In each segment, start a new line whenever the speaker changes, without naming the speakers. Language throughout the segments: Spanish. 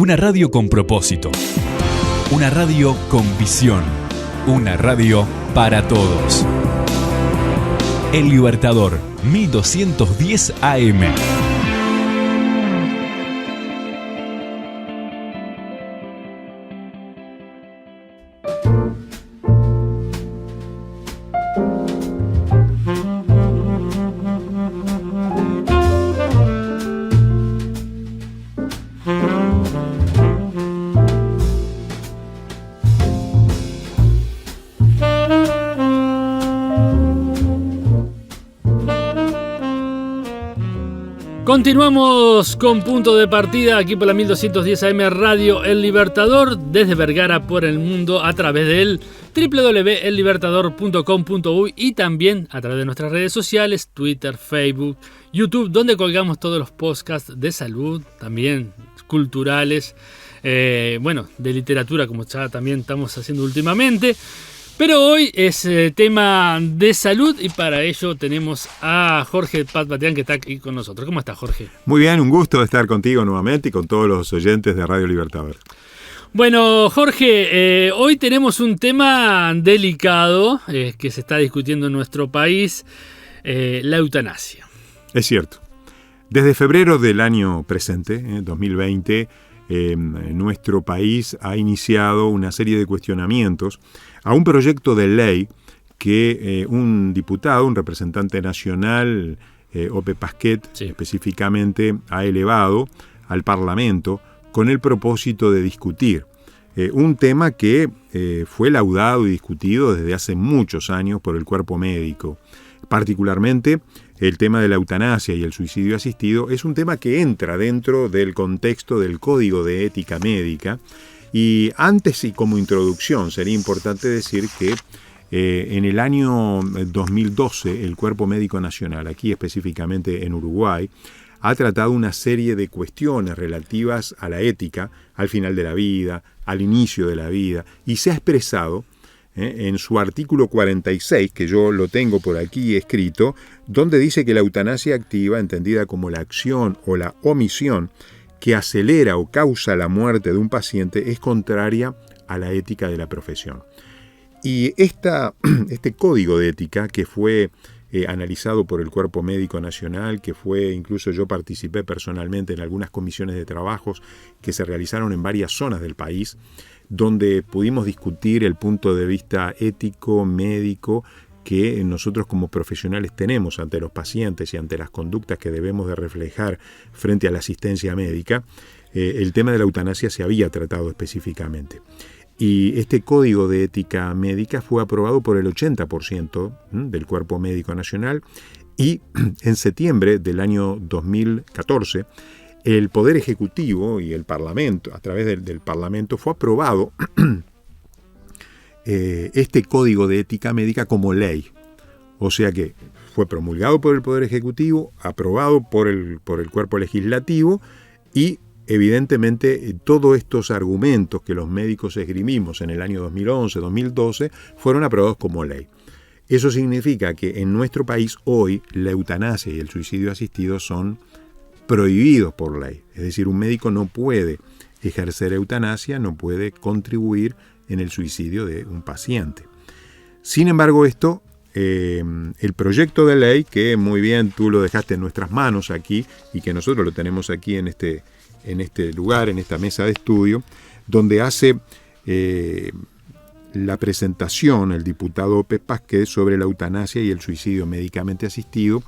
Una radio con propósito. Una radio con visión. Una radio para todos. El Libertador, 1210 AM.
Continuamos con Punto de Partida aquí por la 1210 AM Radio El Libertador, desde Vergara por el mundo a través del www.ellibertador.com.uy y también a través de nuestras redes sociales, Twitter, Facebook, YouTube, donde colgamos todos los podcasts de salud, también culturales, de literatura, como ya también estamos haciendo últimamente. Pero hoy es tema de salud y para ello tenemos a Jorge Pat-Batean que está aquí con nosotros. ¿Cómo estás, Jorge?
Muy bien, un gusto estar contigo nuevamente y con todos los oyentes de Radio Libertador.
Bueno, Jorge, hoy tenemos un tema delicado que se está discutiendo en nuestro país, la eutanasia.
Es cierto. Desde febrero del año presente, 2020, nuestro país ha iniciado una serie de cuestionamientos a un proyecto de ley que un diputado, un representante nacional, Ope Pasquet, sí, específicamente, ha elevado al Parlamento con el propósito de discutir un tema que fue laudado y discutido desde hace muchos años por el cuerpo médico. Particularmente, el tema de la eutanasia y el suicidio asistido es un tema que entra dentro del contexto del Código de Ética Médica. Y antes y como introducción sería importante decir que en el año 2012 el Cuerpo Médico Nacional, aquí específicamente en Uruguay, ha tratado una serie de cuestiones relativas a la ética al final de la vida, al inicio de la vida, y se ha expresado en su artículo 46, que yo lo tengo por aquí escrito, donde dice que la eutanasia activa, entendida como la acción o la omisión que acelera o causa la muerte de un paciente, es contraria a la ética de la profesión. Y este código de ética que fue analizado por el Cuerpo Médico Nacional, que fue, incluso yo participé personalmente en algunas comisiones de trabajos que se realizaron en varias zonas del país, donde pudimos discutir el punto de vista ético, médico, que nosotros como profesionales tenemos ante los pacientes y ante las conductas que debemos de reflejar frente a la asistencia médica. El tema de la eutanasia se había tratado específicamente. Y este Código de Ética Médica fue aprobado por el 80% del Cuerpo Médico Nacional y en septiembre del año 2014 el Poder Ejecutivo y el Parlamento, a través del Parlamento, fue aprobado este Código de Ética Médica como ley. O sea que fue promulgado por el Poder Ejecutivo, aprobado por el Cuerpo Legislativo y evidentemente todos estos argumentos que los médicos esgrimimos en el año 2011, 2012 fueron aprobados como ley. Eso significa que en nuestro país hoy la eutanasia y el suicidio asistido son prohibidos por ley. Es decir, un médico no puede ejercer eutanasia, no puede contribuir en el suicidio de un paciente. Sin embargo, el proyecto de ley, que muy bien tú lo dejaste en nuestras manos aquí y que nosotros lo tenemos aquí en este lugar, en esta mesa de estudio, donde hace la presentación el diputado Ope Pasquet sobre la eutanasia y el suicidio médicamente asistido.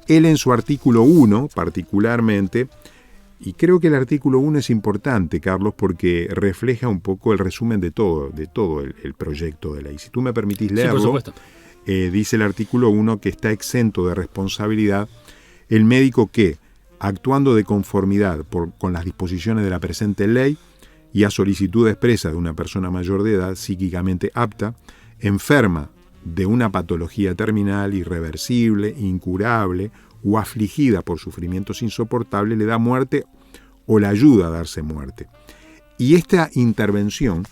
Él en su artículo 1 particularmente, y creo que el artículo 1 es importante, Carlos, porque refleja un poco el resumen de todo el proyecto de ley. Si tú me permitís leerlo, sí, por supuesto. Dice el artículo 1 que está exento de responsabilidad el médico que, actuando de conformidad con las disposiciones de la presente ley y a solicitud expresa de una persona mayor de edad psíquicamente apta, enferma de una patología terminal, irreversible, incurable o afligida por sufrimientos insoportables, le da muerte o la ayuda a darse muerte. Y esta intervención,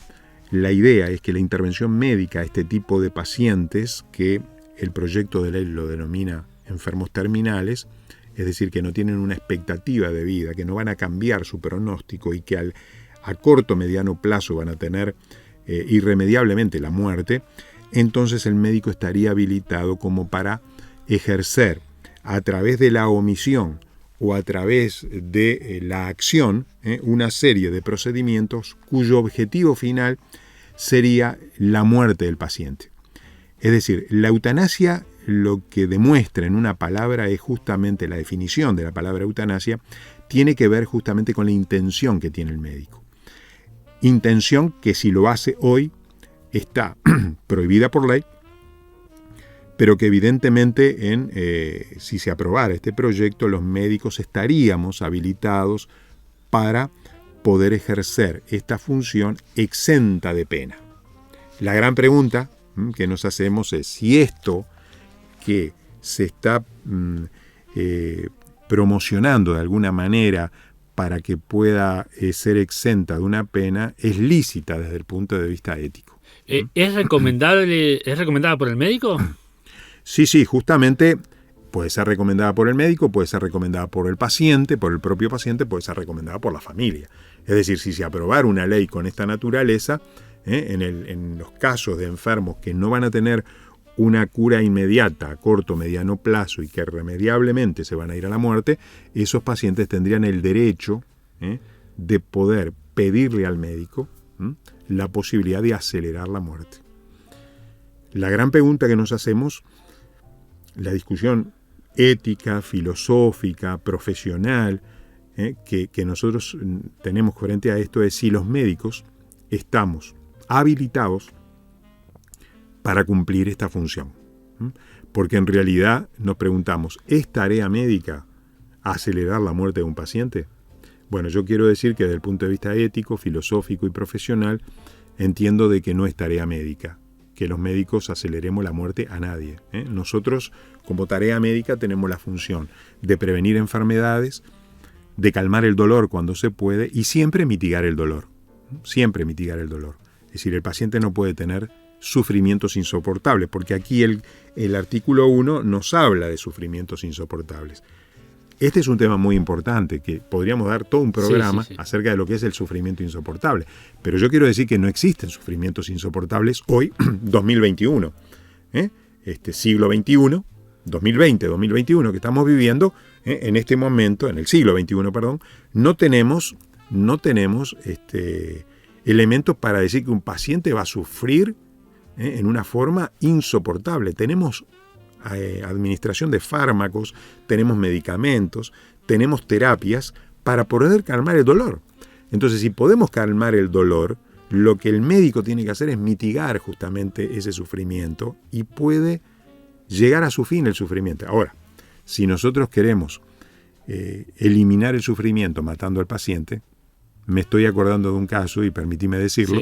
la idea es que la intervención médica a este tipo de pacientes, que el proyecto de ley lo denomina enfermos terminales, es decir, que no tienen una expectativa de vida, que no van a cambiar su pronóstico y que a corto o mediano plazo van a tener irremediablemente la muerte, entonces el médico estaría habilitado como para ejercer a través de la omisión o a través de la acción una serie de procedimientos cuyo objetivo final sería la muerte del paciente. Es decir, la eutanasia lo que demuestra en una palabra es justamente la definición de la palabra eutanasia, tiene que ver justamente con la intención que tiene el médico. Intención que si lo hace hoy está prohibida por ley, pero que evidentemente si se aprobara este proyecto, los médicos estaríamos habilitados para poder ejercer esta función exenta de pena. La gran pregunta que nos hacemos es si esto que se está promocionando de alguna manera para que pueda ser exenta de una pena es lícita desde el punto de vista ético.
¿Es recomendada por el médico?
Sí, justamente puede ser recomendada por el médico, puede ser recomendada por el paciente, por el propio paciente, puede ser recomendada por la familia. Es decir, si se aprobara una ley con esta naturaleza, en los casos de enfermos que no van a tener una cura inmediata a corto o mediano plazo y que irremediablemente se van a ir a la muerte, esos pacientes tendrían el derecho de poder pedirle al médico la posibilidad de acelerar la muerte. La gran pregunta que nos hacemos, la discusión ética, filosófica, profesional, que nosotros tenemos frente a esto es si los médicos estamos habilitados para cumplir esta función. Porque en realidad nos preguntamos, ¿es tarea médica acelerar la muerte de un paciente? Bueno, yo quiero decir que desde el punto de vista ético, filosófico y profesional, entiendo de que no es tarea médica, que los médicos aceleremos la muerte a nadie. Nosotros, como tarea médica, tenemos la función de prevenir enfermedades, de calmar el dolor cuando se puede y siempre mitigar el dolor. Siempre mitigar el dolor. Es decir, el paciente no puede tener sufrimientos insoportables, porque aquí el artículo 1 nos habla de sufrimientos insoportables. Este es un tema muy importante, que podríamos dar todo un programa acerca de lo que es el sufrimiento insoportable. Pero yo quiero decir que no existen sufrimientos insoportables hoy, 2021. Siglo XXI, 2020, 2021 que estamos viviendo, en este momento, en el siglo XXI, perdón, no tenemos elementos para decir que un paciente va a sufrir en una forma insoportable. Tenemos administración de fármacos, tenemos medicamentos, tenemos terapias para poder calmar el dolor. Entonces, si podemos calmar el dolor, lo que el médico tiene que hacer es mitigar justamente ese sufrimiento y puede llegar a su fin el sufrimiento. Ahora, si nosotros queremos eliminar el sufrimiento matando al paciente, me estoy acordando de un caso, y permitime decirlo,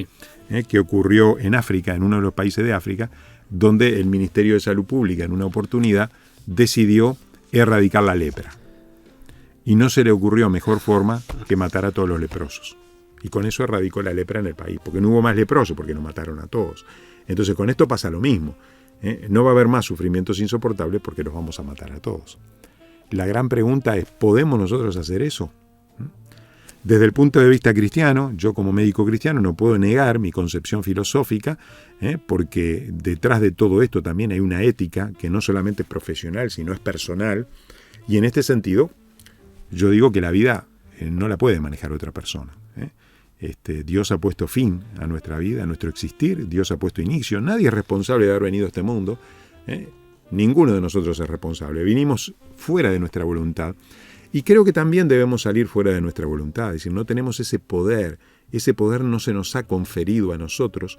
que ocurrió en África, en uno de los países de África, donde el Ministerio de Salud Pública en una oportunidad decidió erradicar la lepra. Y no se le ocurrió mejor forma que matar a todos los leprosos. Y con eso erradicó la lepra en el país, porque no hubo más leprosos, porque nos mataron a todos. Entonces con esto pasa lo mismo. No va a haber más sufrimientos insoportables porque los vamos a matar a todos. La gran pregunta es, ¿podemos nosotros hacer eso? Desde el punto de vista cristiano, yo como médico cristiano no puedo negar mi concepción filosófica, porque detrás de todo esto también hay una ética que no solamente es profesional, sino es personal. Y en este sentido, yo digo que la vida no la puede manejar otra persona. Dios ha puesto fin a nuestra vida, a nuestro existir. Dios ha puesto inicio. Nadie es responsable de haber venido a este mundo. Ninguno de nosotros es responsable. Vinimos fuera de nuestra voluntad. Y creo que también debemos salir fuera de nuestra voluntad. Es decir, no tenemos ese poder. Ese poder no se nos ha conferido a nosotros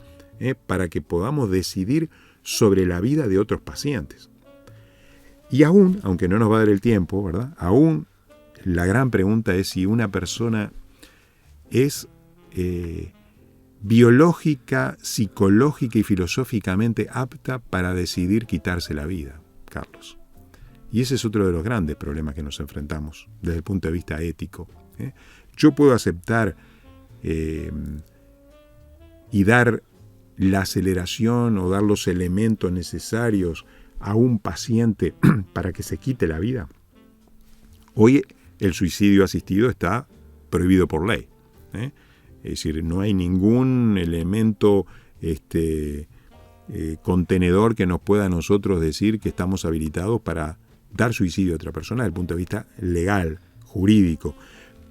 para que podamos decidir sobre la vida de otros pacientes. Y aún, aunque no nos va a dar el tiempo, ¿verdad? Aún la gran pregunta es si una persona es biológica, psicológica y filosóficamente apta para decidir quitarse la vida, Carlos. Y ese es otro de los grandes problemas que nos enfrentamos desde el punto de vista ético. Yo puedo aceptar y dar la aceleración o dar los elementos necesarios a un paciente para que se quite la vida. Hoy el suicidio asistido está prohibido por ley. Es decir, no hay ningún elemento contenedor que nos pueda a nosotros decir que estamos habilitados para dar suicidio a otra persona desde el punto de vista legal, jurídico.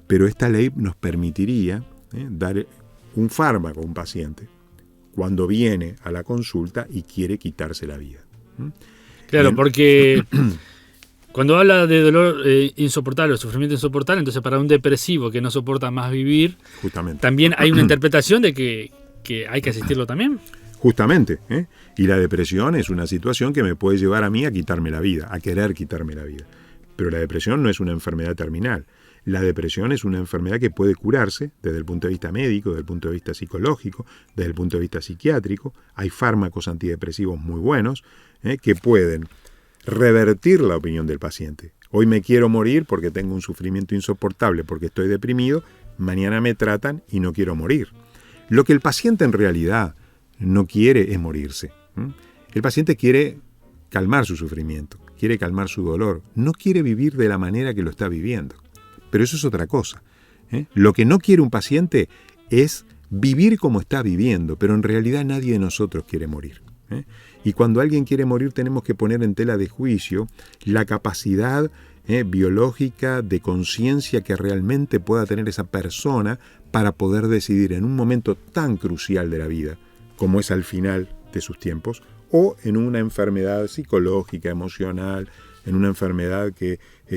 Pero esta ley nos permitiría dar un fármaco a un paciente cuando viene a la consulta y quiere quitarse la vida.
Claro,
Bien.
porque cuando habla de dolor insoportable o sufrimiento insoportable, entonces para un depresivo que no soporta más vivir,
Justamente.
también hay una interpretación de que hay que asistirlo también.
Justamente. Y la depresión es una situación que me puede llevar a mí a quitarme la vida, a querer quitarme la vida. Pero la depresión no es una enfermedad terminal. La depresión es una enfermedad que puede curarse desde el punto de vista médico, desde el punto de vista psicológico, desde el punto de vista psiquiátrico. Hay fármacos antidepresivos muy buenos que pueden revertir la opinión del paciente. Hoy me quiero morir porque tengo un sufrimiento insoportable, porque estoy deprimido, mañana me tratan y no quiero morir. Lo que el paciente en realidad no quiere es morirse. El paciente quiere calmar su sufrimiento, quiere calmar su dolor, no quiere vivir de la manera que lo está viviendo. Pero eso es otra cosa. Lo que no quiere un paciente es vivir como está viviendo, pero en realidad nadie de nosotros quiere morir. Y cuando alguien quiere morir tenemos que poner en tela de juicio la capacidad biológica de conciencia que realmente pueda tener esa persona para poder decidir en un momento tan crucial de la vida, como es al final de sus tiempos, o en una enfermedad psicológica, emocional, en una enfermedad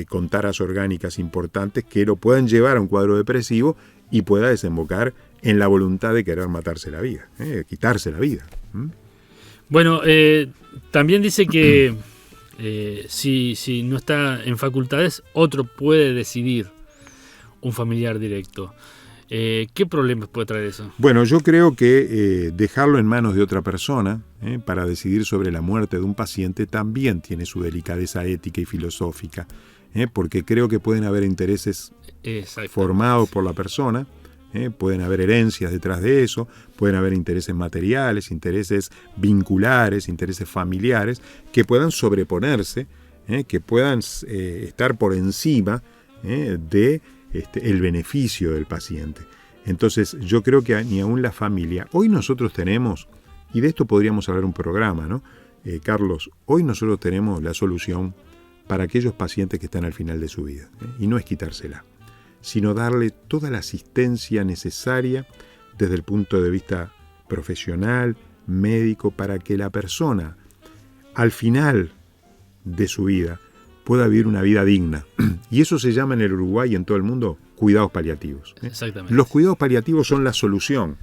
con taras orgánicas importantes que lo puedan llevar a un cuadro depresivo y pueda desembocar en la voluntad de querer matarse la vida, quitarse la vida.
Bueno, también dice que si no está en facultades, otro puede decidir, un familiar directo. ¿Qué problemas puede traer eso?
Bueno, yo creo que dejarlo en manos de otra persona para decidir sobre la muerte de un paciente también tiene su delicadeza ética y filosófica, porque creo que pueden haber intereses formados por la persona, pueden haber herencias detrás de eso, pueden haber intereses materiales, intereses vinculares, intereses familiares, que puedan sobreponerse, que puedan estar por encima de el beneficio del paciente. Entonces yo creo que ni aún la familia, hoy nosotros tenemos, y de esto podríamos hablar un programa, ¿no? Carlos, hoy nosotros tenemos la solución para aquellos pacientes que están al final de su vida, y no es quitársela, sino darle toda la asistencia necesaria desde el punto de vista profesional, médico, para que la persona al final de su vida pueda vivir una vida digna. Y eso se llama en el Uruguay y en todo el mundo cuidados paliativos.
Exactamente.
Los cuidados paliativos son la solución.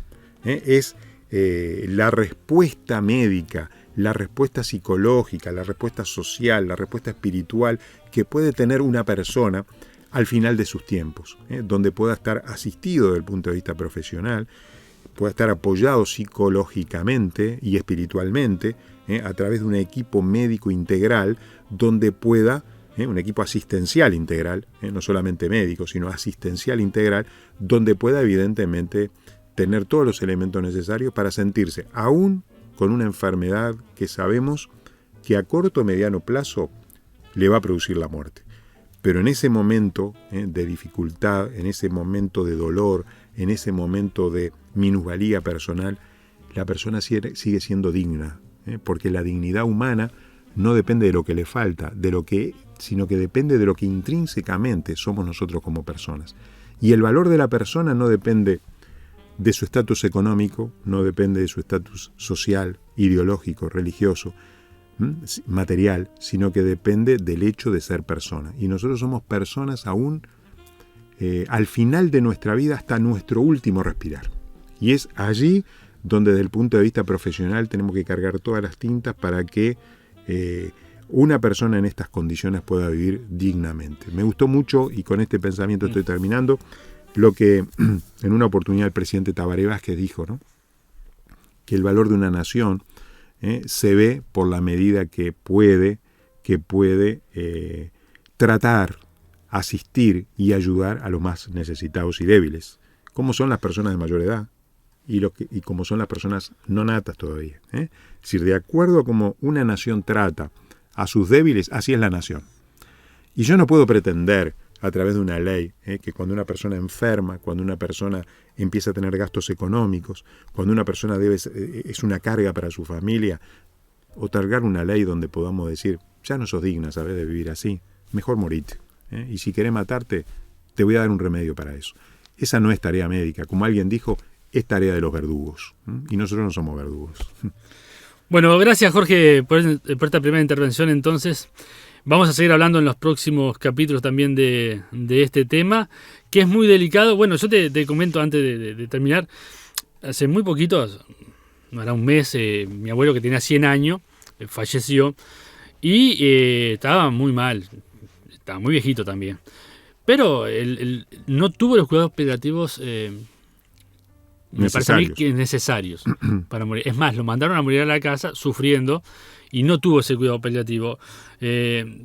Es la respuesta médica, la respuesta psicológica, la respuesta social, la respuesta espiritual que puede tener una persona al final de sus tiempos, donde pueda estar asistido desde el punto de vista profesional, pueda estar apoyado psicológicamente y espiritualmente a través de un equipo médico integral donde pueda, un equipo asistencial integral, no solamente médico, sino asistencial integral, donde pueda evidentemente tener todos los elementos necesarios para sentirse, aún con una enfermedad que sabemos que a corto o mediano plazo le va a producir la muerte. Pero en ese momento de dificultad, en ese momento de dolor, en ese momento de minusvalía personal, la persona sigue siendo digna, porque la dignidad humana no depende de lo que le falta, sino que depende de lo que intrínsecamente somos nosotros como personas. Y el valor de la persona no depende de su estatus económico, no depende de su estatus social, ideológico, religioso, material, sino que depende del hecho de ser persona. Y nosotros somos personas aún al final de nuestra vida hasta nuestro último respirar. Y es allí donde desde el punto de vista profesional tenemos que cargar todas las tintas para que una persona en estas condiciones pueda vivir dignamente. Me gustó mucho, y con este pensamiento estoy terminando, lo que en una oportunidad el presidente Tabaré Vázquez dijo, ¿no? Que el valor de una nación se ve por la medida que puede tratar, asistir y ayudar a los más necesitados y débiles, como son las personas de mayor edad y como son las personas no natas todavía. Es decir, de acuerdo a cómo una nación trata a sus débiles, así es la nación. Y yo no puedo pretender a través de una ley, que cuando una persona enferma, cuando una persona empieza a tener gastos económicos, cuando una persona es una carga para su familia, otorgar una ley donde podamos decir, ya no sos digna, ¿sabes?, de vivir así, mejor morite. Y si querés matarte, te voy a dar un remedio para eso. Esa no es tarea médica, como alguien dijo, es tarea de los verdugos. Y nosotros no somos verdugos.
Bueno, gracias Jorge por esta primera intervención. Entonces, vamos a seguir hablando en los próximos capítulos también de este tema, que es muy delicado. Bueno, yo te comento antes de terminar, hace muy poquito, no era un mes, mi abuelo que tenía 100 años, falleció y estaba muy mal, estaba muy viejito también. Pero él no tuvo los cuidados paliativos me parece a mí que necesarios para morir. Es más, lo mandaron a morir a la casa sufriendo y no tuvo ese cuidado paliativo.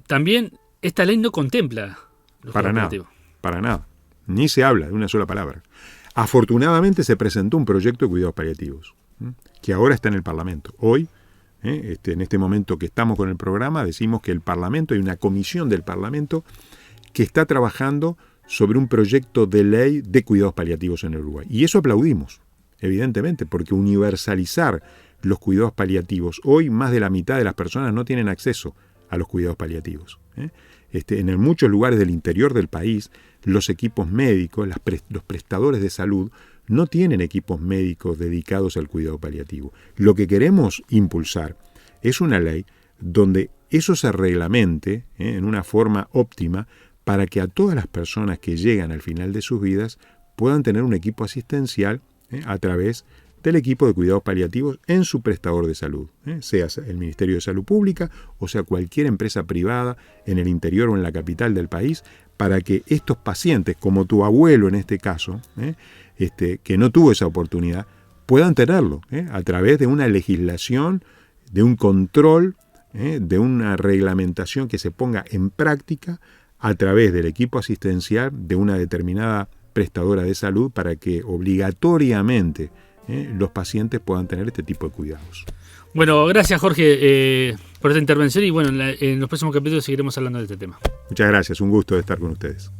También esta ley no contempla los cuidados paliativos. Para nada.
Ni se habla de una sola palabra. Afortunadamente se presentó un proyecto de cuidados paliativos, que ahora está en el Parlamento. Hoy, en este momento que estamos con el programa, decimos que el Parlamento, hay una comisión del Parlamento que está trabajando sobre un proyecto de ley de cuidados paliativos en el Uruguay. Y eso aplaudimos, evidentemente, porque universalizar los cuidados paliativos, hoy más de la mitad de las personas no tienen acceso a los cuidados paliativos. En muchos lugares del interior del país, los equipos médicos, los prestadores de salud, no tienen equipos médicos dedicados al cuidado paliativo. Lo que queremos impulsar es una ley donde eso se reglamente en una forma óptima para que a todas las personas que llegan al final de sus vidas puedan tener un equipo asistencial a través del equipo de cuidados paliativos en su prestador de salud, sea el Ministerio de Salud Pública o sea cualquier empresa privada en el interior o en la capital del país, para que estos pacientes, como tu abuelo en este caso, que no tuvo esa oportunidad, puedan tenerlo a través de una legislación, de un control, de una reglamentación que se ponga en práctica a través del equipo asistencial de una determinada prestadora de salud, para que obligatoriamente los pacientes puedan tener este tipo de cuidados.
Bueno, gracias Jorge por esta intervención y bueno, en los próximos capítulos seguiremos hablando de este tema.
Muchas gracias, un gusto de estar con ustedes.